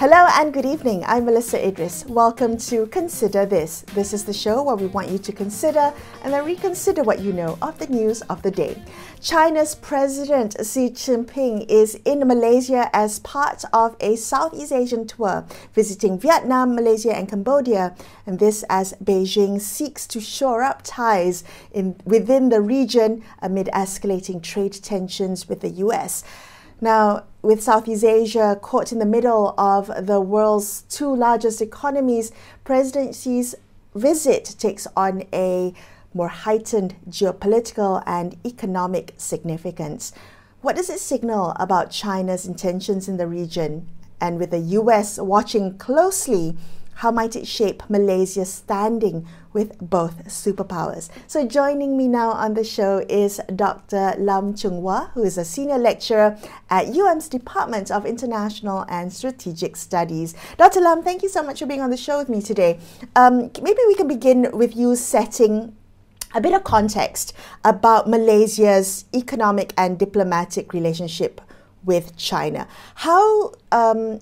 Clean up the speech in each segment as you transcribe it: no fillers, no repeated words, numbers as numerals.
Hello and good evening. I'm Melisa Idris. Welcome to Consider This. This is the show where we want you to consider and then reconsider what you know of the news of the day. China's President Xi Jinping is in Malaysia as part of a Southeast Asian tour, visiting Vietnam, Malaysia and Cambodia. And this as Beijing seeks to shore up ties within the region amid escalating trade tensions with the US. Now, with Southeast Asia caught in the middle of the world's two largest economies, President Xi's visit takes on a more heightened geopolitical and economic significance. What does it signal about China's intentions in the region? And with the US watching closely, how might it shape Malaysia's standing with both superpowers? So joining me now on the show is Dr Lam Choong Wah, who is a senior lecturer at UM's Department of International and Strategic Studies. Dr Lam, thank you so much for being on the show with me today. Maybe we can begin with you setting a bit of context about Malaysia's economic and diplomatic relationship with China. How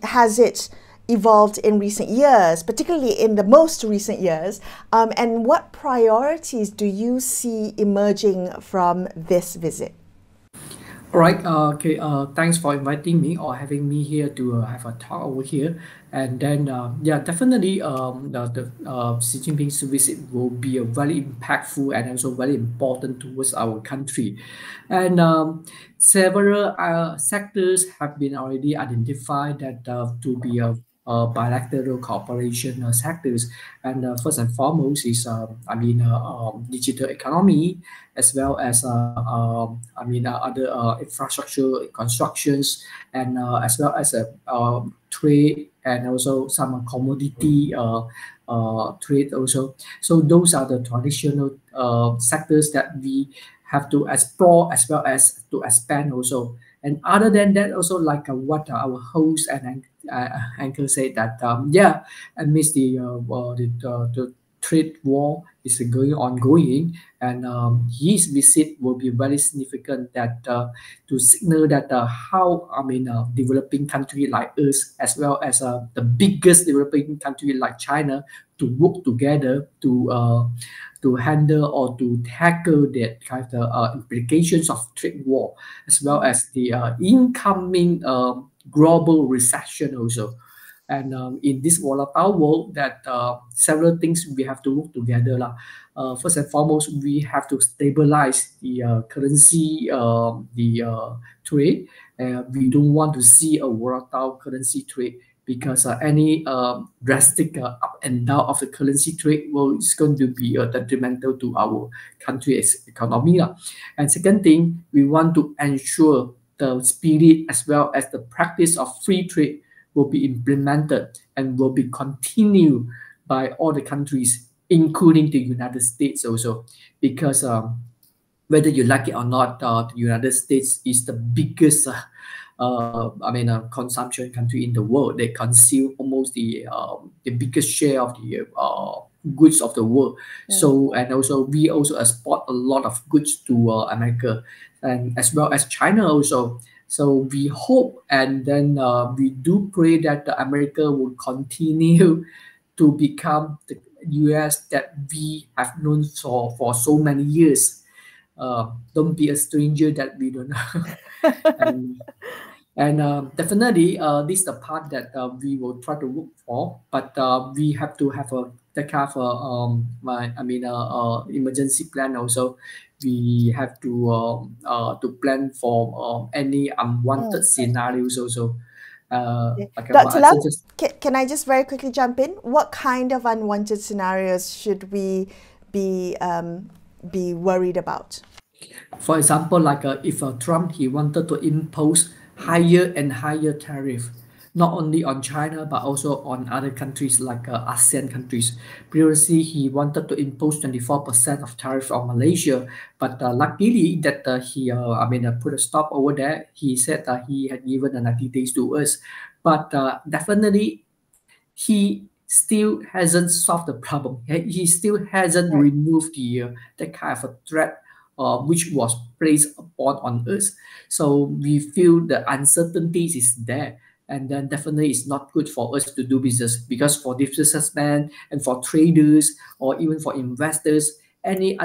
has it evolved in recent years, particularly in the most recent years, and what priorities do you see emerging from this visit? All right. Okay. Thanks for inviting me or having me here to have a talk over here. And then, yeah, definitely, the Xi Jinping's visit will be a very impactful and also very important towards our country. And several sectors have been already identified that to be a bilateral cooperation sectors, and first and foremost is digital economy, as well as other infrastructure constructions, and as well as trade and also some commodity trade also. So those are the traditional sectors that we have to explore as well as to expand also. And other than that, also like what our host and anchor said that amidst the trade war is ongoing, and his visit will be very significant that to signal that how developing country like us as well as the biggest developing country like China to work together to handle or to tackle that kind of implications of trade war, as well as the incoming global recession also. And in this volatile world, that several things we have to work together. First and foremost, we have to stabilize the currency, trade. We don't want to see a volatile currency trade, because any drastic up and down of the currency trade is going to be detrimental to our country's economy. And second thing, we want to ensure the spirit as well as the practice of free trade will be implemented and will be continued by all the countries, including the United States also, because whether you like it or not, the United States is the biggest consumption country in the world. They consume almost the biggest share of the goods of the world. So, and also we also export a lot of goods to America, and as well as China also. So we hope and then we do pray that America will continue to become the US that we have known for so many years. Don't be a stranger that we don't know. And definitely, this is the part that we will try to look for. But we have to have the kind of emergency plan also. We have to plan for any unwanted scenarios also. Dr. Lam, can I just very quickly jump in? What kind of unwanted scenarios should we be worried about? For example, like if Trump he wanted to impose higher and higher tariff, not only on China but also on other countries like ASEAN countries. Previously, he wanted to impose 24% of tariff on Malaysia, but luckily that he put a stop over there. He said that he had given 90 days to us, but definitely he still hasn't solved the problem. He still hasn't removed the kind of a threat which was placed upon on us. So we feel the uncertainties is there. and then definitely it's not good for us to do business, because for the businessmen and for traders or even for investors, any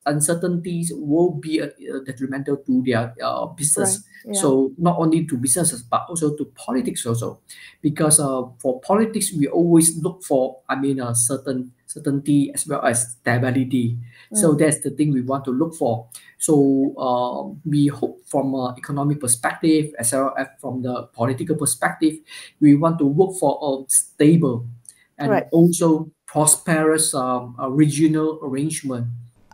uncertainties will be detrimental to their Right. business. Yeah. So not only to businesses but also to politics also, because for politics we always look for, certain certainty as well as stability. So Mm. that's the thing we want to look for. So we hope from an economic perspective as well as from the political perspective, we want to work for a stable and Right. also prosperous regional arrangement.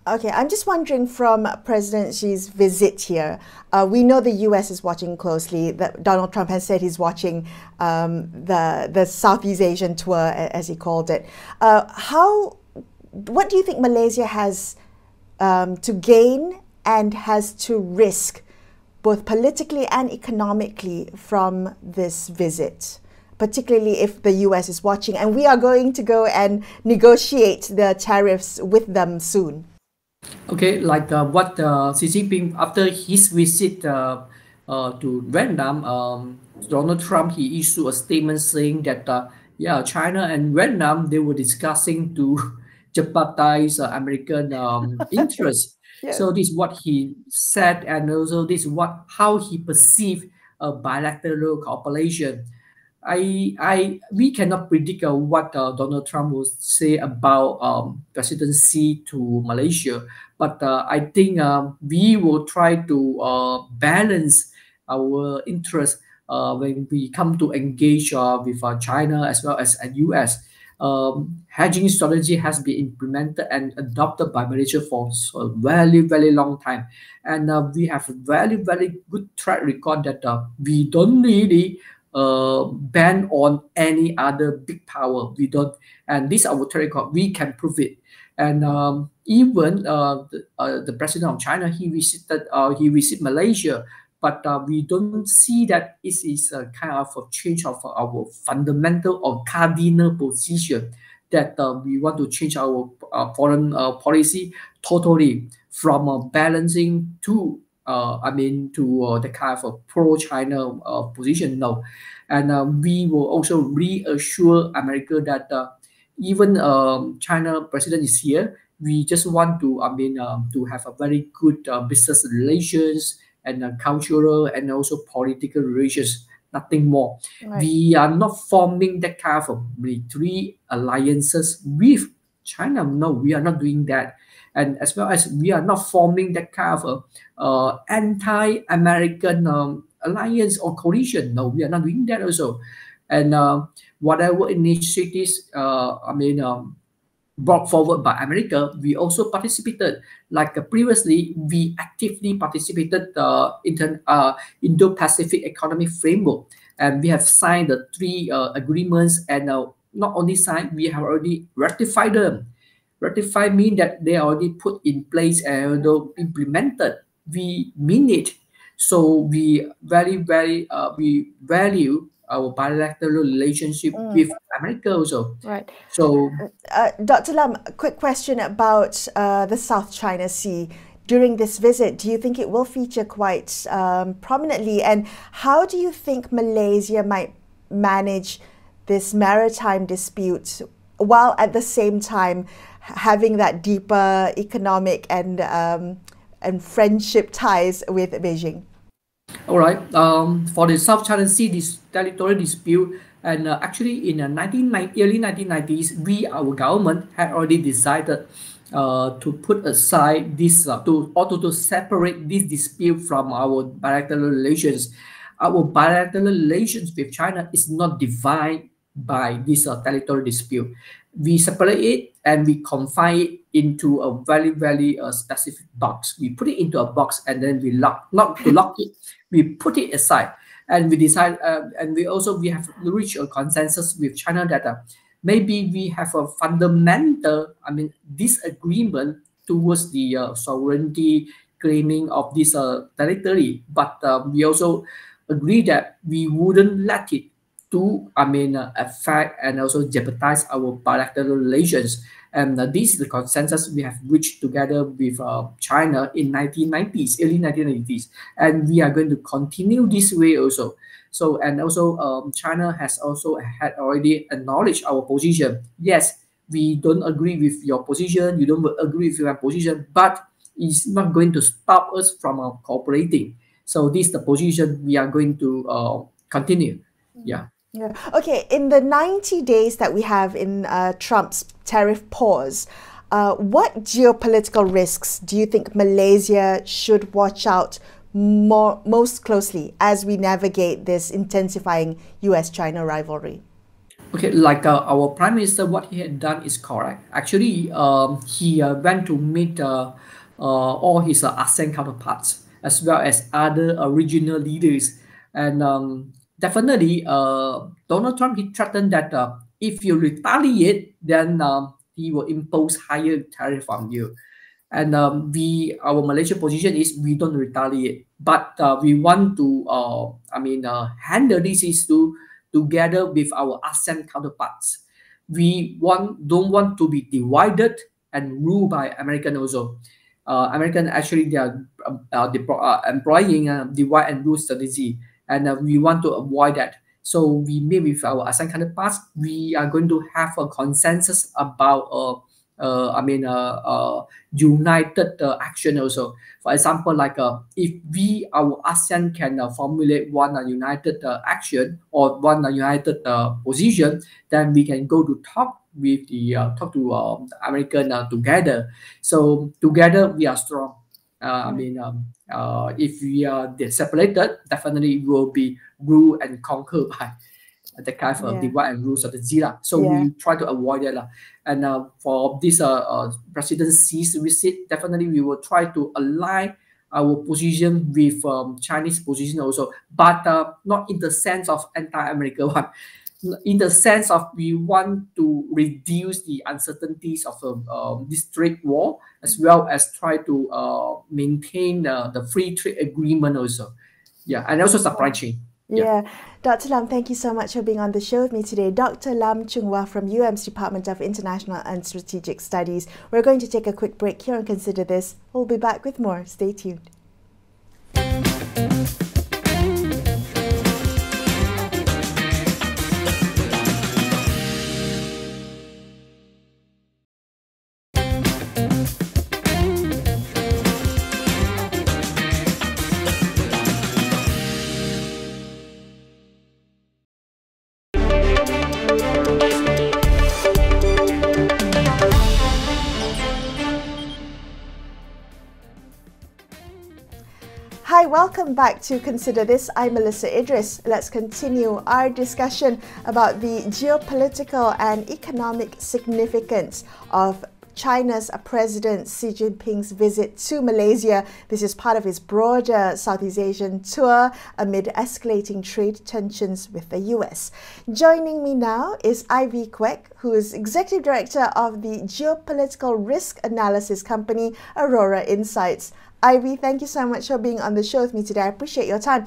Okay, I'm just wondering from President Xi's visit here, we know the US is watching closely. That Donald Trump has said he's watching the Southeast Asian tour, as he called it. What do you think Malaysia has to gain and has to risk, both politically and economically, from this visit? Particularly if the US is watching and we are going to go and negotiate the tariffs with them soon. Okay, like what Xi Jinping, after his visit to Vietnam, Donald Trump, he issued a statement saying that yeah, China and Vietnam, they were discussing to jeopardize American interests. Yes. So this is what he said, and also this is what how he perceived a bilateral cooperation. We cannot predict what Donald Trump will say about President Xi to Malaysia, but I think we will try to balance our interests when we come to engage with China as well as US. Hedging strategy has been implemented and adopted by Malaysia for a very, very long time. And we have a very, very good track record that we don't really ban on any other big power. We don't, and this our track record. We can prove it. And even the president of China, he visited Malaysia, but we don't see that it is a kind of a change of our fundamental or cardinal position that we want to change our foreign policy totally from balancing to the kind of a pro-China position. No, and we will also reassure America that even China president is here. We just want to, to have a very good business relations and cultural and also political relations. Nothing more. Right. We are not forming that kind of military alliances with China. No, we are not doing that. And as well as we are not forming that kind of anti-American alliance or coalition. No, we are not doing that also. And whatever initiatives, brought forward by America, we also participated. Like previously, we actively participated in the Indo-Pacific Economic Framework, and we have signed the three agreements. And not only signed, we have already ratified them. Ratify mean that they are already put in place and implemented. We mean it. So we we value our bilateral relationship with America also. Right. So Dr. Lam, a quick question about the South China Sea. During this visit, do you think it will feature quite prominently? And how do you think Malaysia might manage this maritime dispute while at the same time having that deeper economic and friendship ties with Beijing? all right. For the South China Sea territorial dispute, and actually in the early 1990s, our government had already decided to put aside this to separate this dispute from our bilateral relations. Our bilateral relations with China is not defined by this territorial dispute. We separate it and we confine it into a very, very specific box. We put it into a box and then we not to lock it. We put it aside, and we decide, and we have reached a consensus with China that maybe we have a fundamental, disagreement towards the sovereignty claiming of this territory, but we also agree that we wouldn't let it to, affect and also jeopardize our bilateral relations. And this is the consensus we have reached together with China in 1990s, early 1990s, and we are going to continue this way also. So, and also China has also had already acknowledged our position. Yes, we don't agree with your position, you don't agree with your position, but it's not going to stop us from cooperating. So this is the position we are going to continue. Yeah. Yeah. Okay, in the 90 days that we have in Trump's tariff pause, what geopolitical risks do you think Malaysia should watch out most closely as we navigate this intensifying US-China rivalry? Okay, like our prime minister, what he had done is correct. Actually, he went to meet all his ASEAN counterparts as well as other regional leaders, and definitely, Donald Trump, he threatened that if you retaliate, then he will impose higher tariff on you. And our Malaysia position is we don't retaliate, but we want to handle this issue together with our ASEAN counterparts. We don't want to be divided and ruled by American also. American actually they are employing a divide and rule strategy, and we want to avoid that. So we meet with our ASEAN counterparts. We are going to have a consensus about united action also. For example, like if our ASEAN can formulate one united action or one united position, then we can go to talk with the American together. So together we are strong. If we are separated, definitely we will be ruled and conquered by the kind of divide and rule strategy. So we try to avoid that. And for this President Xi's visit, definitely we will try to align our position with Chinese position also, but not in the sense of anti-American one. In the sense of we want to reduce the uncertainties of this trade war, as well as try to maintain the free trade agreement also. Yeah, and also supply chain. Yeah. Dr. Lam, thank you so much for being on the show with me today. Dr. Lam Choong Wah from UM's Department of International and Strategic Studies. We're going to take a quick break here and consider this. We'll be back with more. Stay tuned. Hi, welcome back to Consider This. I'm Melisa Idris. Let's continue our discussion about the geopolitical and economic significance of China's President Xi Jinping's visit to Malaysia. This is part of his broader Southeast Asian tour amid escalating trade tensions with the US. Joining me now is Ivy Kwek, who is Executive Director of the geopolitical risk analysis company Aurora Insights. Ivy, thank you so much for being on the show with me today. I appreciate your time.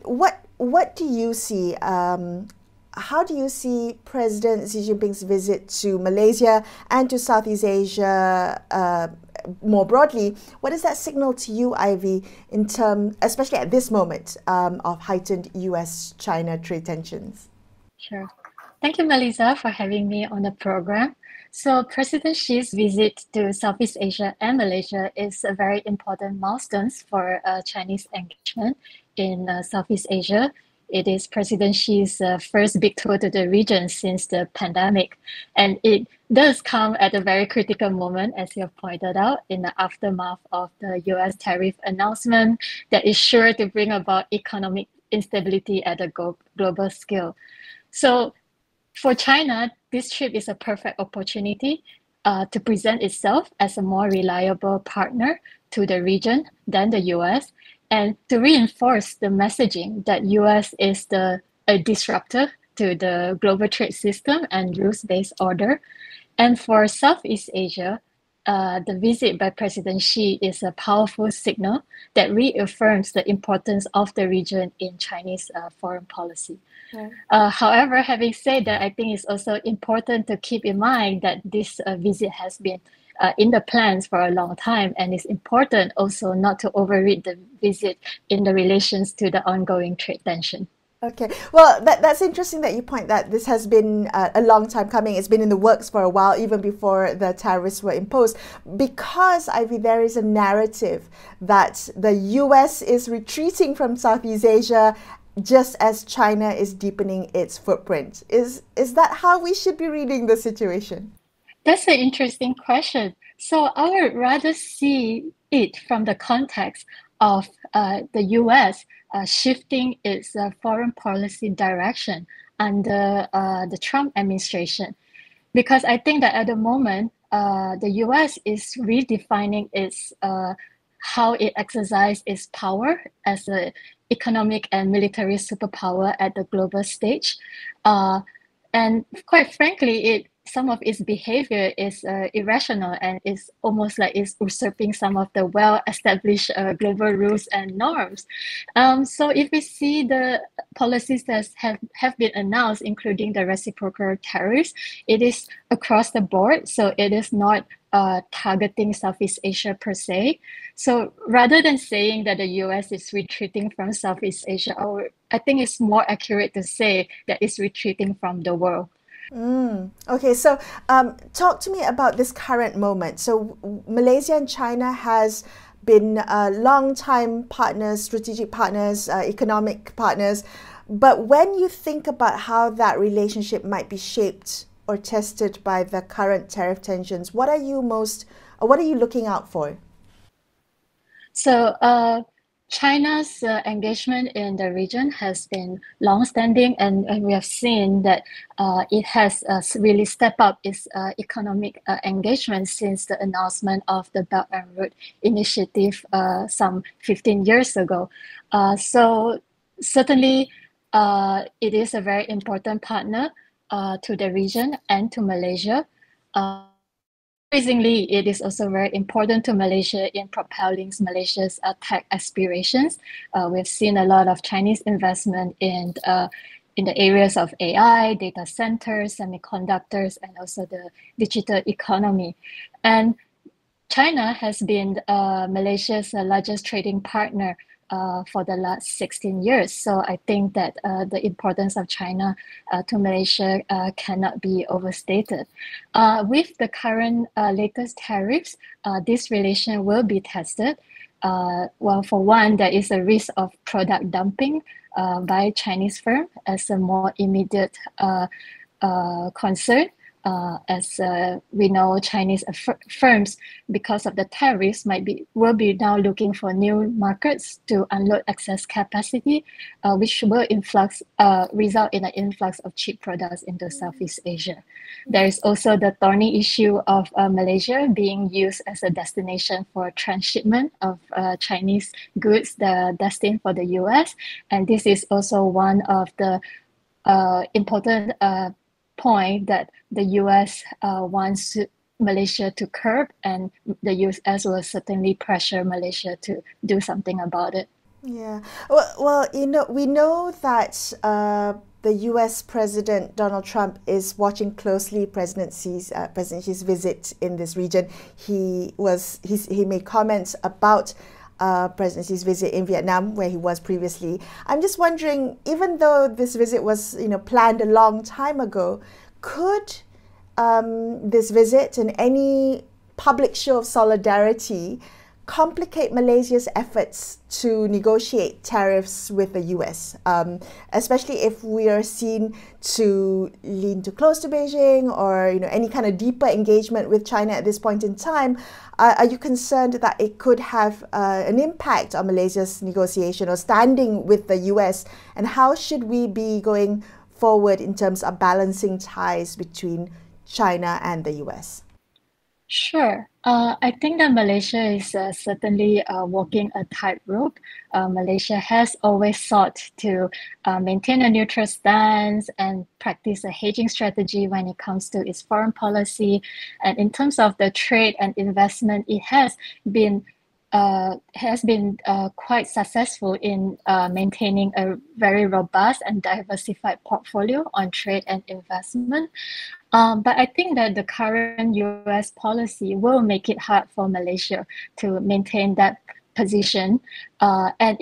What do you see? How do you see President Xi Jinping's visit to Malaysia and to Southeast Asia more broadly? What does that signal to you, Ivy, in terms, especially at this moment, of heightened US-China trade tensions? Sure. Thank you, Melisa, for having me on the program. So President Xi's visit to Southeast Asia and Malaysia is a very important milestone for Chinese engagement in Southeast Asia. It is President Xi's first big tour to the region since the pandemic. And it does come at a very critical moment, as you have pointed out, in the aftermath of the US tariff announcement that is sure to bring about economic instability at a global scale. So for China, this trip is a perfect opportunity to present itself as a more reliable partner to the region than the US, and to reinforce the messaging that US is a disruptor to the global trade system and rules-based order. And for Southeast Asia, the visit by President Xi is a powerful signal that reaffirms the importance of the region in Chinese foreign policy. Right. However, having said that, I think it's also important to keep in mind that this visit has been in the plans for a long time, and it's important also not to overread the visit in the relations to the ongoing trade tension. Okay, well, that's interesting that you point that this has been a long time coming. It's been in the works for a while, even before the tariffs were imposed. Because, Ivy, there is a narrative that the US is retreating from Southeast Asia just as China is deepening its footprint. Is that how we should be reading the situation? That's an interesting question. So I would rather see it from the context of the US shifting its foreign policy direction under the Trump administration. Because I think that at the moment, the US is redefining its how it exercises its power as an economic and military superpower at the global stage. And quite frankly, some of its behavior is irrational and is almost like it's usurping some of the well-established global rules and norms. So if we see the policies that have been announced, including the reciprocal tariffs, it is across the board. So it is not targeting Southeast Asia per se. So rather than saying that the US is retreating from Southeast Asia, I think it's more accurate to say that it's retreating from the world. Okay, so talk to me about this current moment. So Malaysia and China has been long-time partners, strategic partners, economic partners. But when you think about how that relationship might be shaped or tested by the current tariff tensions, what are you looking out for? So China's engagement in the region has been long-standing, and we have seen that it has really stepped up its economic engagement since the announcement of the Belt and Road Initiative some 15 years ago. So certainly it is a very important partner to the region and to Malaysia. Increasingly, it is also very important to Malaysia in propelling Malaysia's tech aspirations. We've seen a lot of Chinese investment in the areas of AI, data centers, semiconductors, and also the digital economy. And China has been Malaysia's largest trading partner for the last 16 years. So I think that the importance of China to Malaysia cannot be overstated. With the current latest tariffs, this relation will be tested. Well, for one, there is a risk of product dumping by Chinese firms as a more immediate concern. As we know, Chinese firms, because of the tariffs, will be now looking for new markets to unload excess capacity, which will result in an influx of cheap products into Southeast Asia. There is also the thorny issue of Malaysia being used as a destination for transshipment of Chinese goods that are destined for the US, and this is also one of the important point that the US wants Malaysia to curb, and the US will certainly pressure Malaysia to do something about it. Yeah. Well, we know that the US President Donald Trump is watching closely President Xi's visit in this region. He made comments about President Xi's visit in Vietnam, where he was previously. I'm just wondering, even though this visit was planned a long time ago, could this visit and any public show of solidarity complicate Malaysia's efforts to negotiate tariffs with the US, especially if we are seen to lean too close to Beijing, or any kind of deeper engagement with China at this point in time? Are you concerned that it could have an impact on Malaysia's negotiation or standing with the US? And how should we be going forward in terms of balancing ties between China and the US? Sure. I think that Malaysia is certainly walking a tightrope. Malaysia has always sought to maintain a neutral stance and practice a hedging strategy when it comes to its foreign policy. And in terms of the trade and investment, it has been quite successful in maintaining a very robust and diversified portfolio on trade and investment. But I think that the current US policy will make it hard for Malaysia to maintain that position. And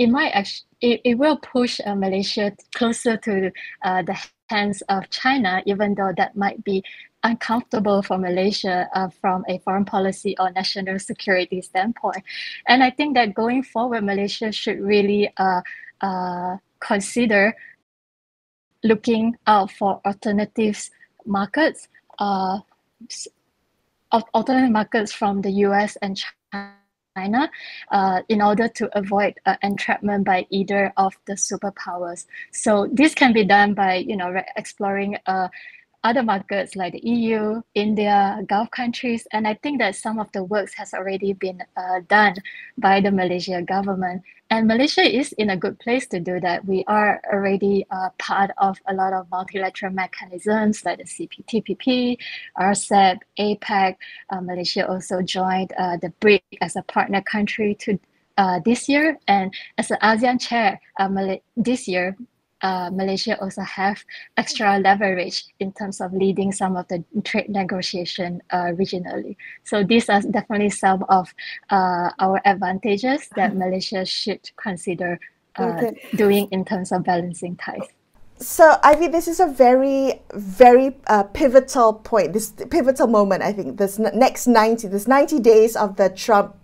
it will push Malaysia closer to the hands of China, even though that might be uncomfortable for Malaysia from a foreign policy or national security standpoint. And I think that going forward, Malaysia should really consider looking out for alternate markets from the US and China in order to avoid entrapment by either of the superpowers. So this can be done by exploring other markets like the EU, India, Gulf countries, and I think that some of the works has already been done by the Malaysia government. And Malaysia is in a good place to do that. We are already part of a lot of multilateral mechanisms like the CPTPP, RCEP, APEC. Malaysia also joined the BRIC as a partner country to this year, and as an ASEAN chair this year, Malaysia also have extra leverage in terms of leading some of the trade negotiation regionally. So these are definitely some of our advantages that Malaysia should consider doing in terms of balancing ties. So, Ivy, this is a very, very pivotal point, this pivotal moment, I think, this 90 days of the Trump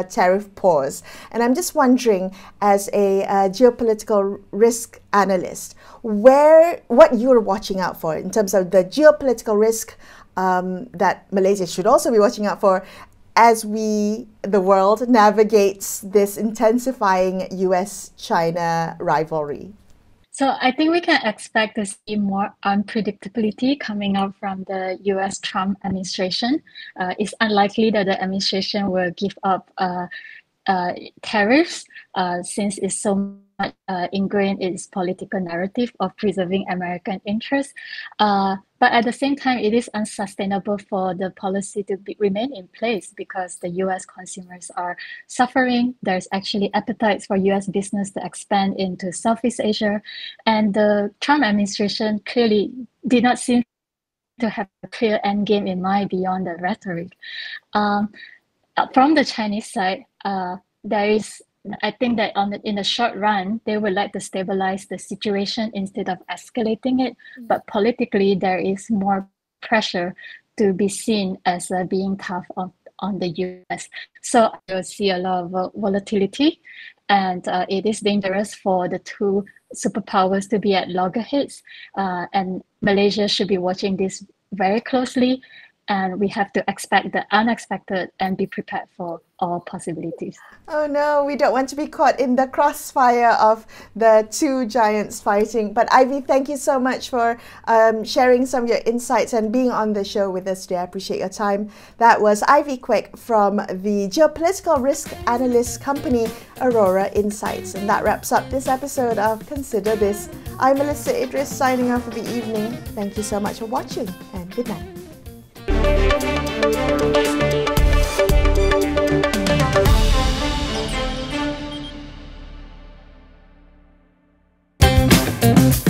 tariff pause. And I'm just wondering, as a geopolitical risk analyst, what you're watching out for in terms of the geopolitical risk that Malaysia should also be watching out for as the world navigates this intensifying US-China rivalry. So I think we can expect to see more unpredictability coming out from the US Trump administration. It's unlikely that the administration will give up tariffs since it's so much ingrained in its political narrative of preserving American interests. But at the same time, it is unsustainable for the policy to remain in place because the US consumers are suffering. There's actually appetite for US business to expand into Southeast Asia. And the Trump administration clearly did not seem to have a clear end game in mind beyond the rhetoric. From the Chinese side, I think that in the short run, they would like to stabilize the situation instead of escalating it. But politically, there is more pressure to be seen as being tough on the US. So you'll see a lot of volatility, and it is dangerous for the two superpowers to be at loggerheads. And Malaysia should be watching this very closely. And we have to expect the unexpected and be prepared for all possibilities. Oh no, we don't want to be caught in the crossfire of the two giants fighting. But Ivy, thank you so much for sharing some of your insights and being on the show with us today. I appreciate your time. That was Ivy Kwek from the geopolitical risk analyst company Aurora Insights. And that wraps up this episode of Consider This. I'm Melisa Idris signing off for the evening. Thank you so much for watching and good night. Thank you.